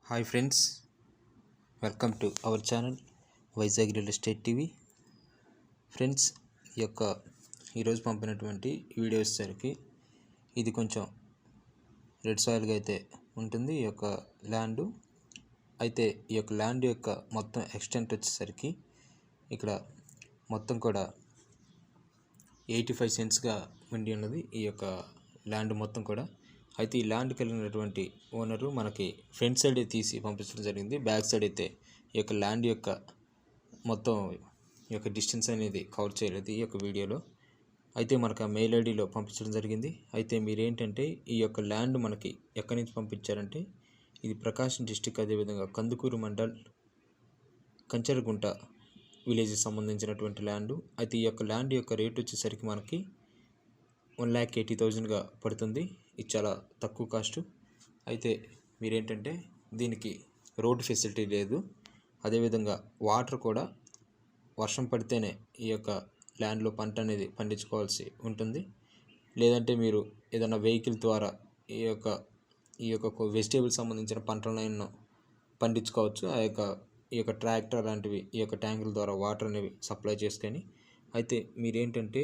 Hi friends, welcome to our channel Vizag real estate TV. Friends, ఈరోజు పంపినటువంటి video వచ్చేసరికి ఇది కొంచెం రెడ్ సాయిల్గా అయితే ఉంటుంది. ఈ యొక్క ల్యాండ్ అయితే ఈ యొక్క ల్యాండ్ యొక్క మొత్తం ఎక్స్టెంట్ వచ్చేసరికి ఇక్కడ మొత్తం కూడా 85 సెంట్స్గా ఉండి ఉన్నది ఈ యొక్క ల్యాండ్ మొత్తం కూడా. అయితే ఈ ల్యాండ్ కలిగినటువంటి ఓనరు మనకి ఫ్రంట్ సైడ్ తీసి పంపించడం జరిగింది. బ్యాక్ సైడ్ అయితే ఈ యొక్క ల్యాండ్ యొక్క మొత్తం ఈ యొక్క డిస్టెన్స్ అనేది కవర్ చేయలేదు ఈ యొక్క వీడియోలో. అయితే మనకు ఆ మెయిల్ ఐడిలో పంపించడం జరిగింది. అయితే మీరేంటంటే ఈ యొక్క ల్యాండ్ మనకి ఎక్కడి నుంచి పంపించారంటే ఇది ప్రకాశం డిస్టిక్, అదేవిధంగా కందుకూరు మండల్ కంచరగుంట విలేజ్కి సంబంధించినటువంటి ల్యాండ్. అయితే ఈ యొక్క ల్యాండ్ యొక్క రేట్ వచ్చేసరికి మనకి 1,80,000గా పడుతుంది. ఇది చాలా తక్కువ కాస్ట్. అయితే మీరేంటంటే దీనికి రోడ్ ఫెసిలిటీ లేదు, అదేవిధంగా వాటర్ కూడా వర్షం పడితేనే ఈ యొక్క ల్యాండ్లో పంట అనేది పండించుకోవాల్సి ఉంటుంది. లేదంటే మీరు ఏదైనా వెహికల్ ద్వారా ఈ యొక్క వెజిటేబుల్ సంబంధించిన పంటలను పండించుకోవచ్చు. ఈ యొక్క ట్రాక్టర్ లాంటివి ఈ యొక్క ట్యాంకుల ద్వారా వాటర్ అనేవి సప్లై చేసుకొని. అయితే మీరేంటంటే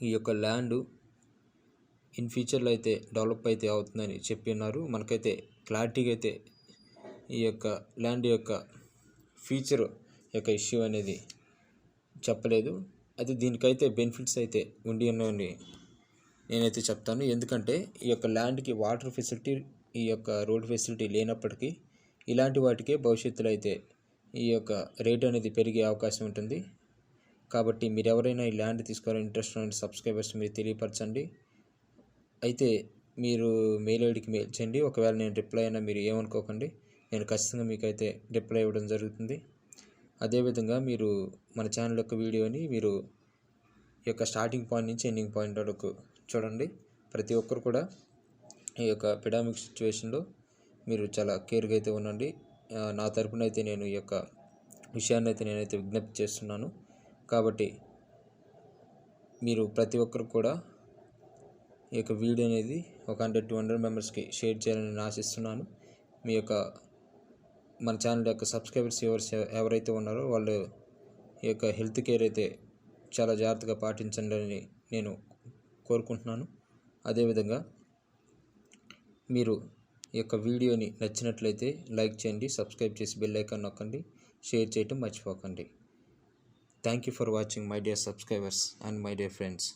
ఈ యొక్క ల్యాండ్ ఇన్ ఫ్యూచర్లో అయితే డెవలప్ అయితే అవుతుందని చెప్పి ఉన్నారు. మనకైతే క్లారిటీగా అయితే ఈ యొక్క ల్యాండ్ యొక్క ఫ్యూచర్ యొక్క ఇష్యూ అనేది చెప్పలేదు. అయితే దీనికైతే బెనిఫిట్స్ అయితే ఉండి ఉన్నాయని నేనైతే చెప్తాను. ఎందుకంటే ఈ యొక్క ల్యాండ్కి వాటర్ ఫెసిలిటీ, ఈ యొక్క రోడ్ ఫెసిలిటీ లేనప్పటికీ ఇలాంటి వాటికే భవిష్యత్తులో అయితే ఈ యొక్క రేట్ అనేది పెరిగే అవకాశం ఉంటుంది. కాబట్టి మీరు ఎవరైనా ఈ ల్యాండ్ తీసుకోవాలని ఇంట్రెస్ట్ ఉన్న సబ్స్క్రైబర్స్ మీరు తెలియపరచండి. అయితే మీరు మెయిల్ ఐడికి మెయిల్ చేయండి. ఒకవేళ నేను రిప్లై అయినా మీరు ఏమనుకోకండి, నేను ఖచ్చితంగా మీకు అయితే రిప్లై ఇవ్వడం జరుగుతుంది. అదేవిధంగా మీరు మన ఛానల్ యొక్క వీడియోని మీరు ఈ యొక్క స్టార్టింగ్ పాయింట్ నుంచి ఎండింగ్ పాయింట్ వరకు చూడండి. ప్రతి ఒక్కరు కూడా ఈ యొక్క పెండమిక్ సిచ్యువేషన్లో మీరు చాలా కేర్గా అయితే ఉండండి. నా తరపున అయితే నేను ఈ యొక్క విషయాన్ని అయితే నేనైతే విజ్ఞప్తి చేస్తున్నాను. కాబట్టి మీరు ప్రతి ఒక్కరు కూడా ఈ యొక్క వీడియో అనేది 100-200 మెంబర్స్కి షేర్ చేయాలని నేను ఆశిస్తున్నాను. మీ యొక్క మన ఛానల్ యొక్క సబ్స్క్రైబర్స్ ఎవరైతే ఉన్నారో వాళ్ళు ఈ యొక్క హెల్త్ కేర్ అయితే చాలా జాగ్రత్తగా పాటించండి అని నేను కోరుకుంటున్నాను. అదేవిధంగా మీరు ఈ యొక్క వీడియోని నచ్చినట్లయితే లైక్ చేయండి, సబ్స్క్రైబ్ చేసి బెల్ ఐకాన్ నొక్కండి, షేర్ చేయటం మర్చిపోకండి. Thank you for watching my dear subscribers and my dear friends.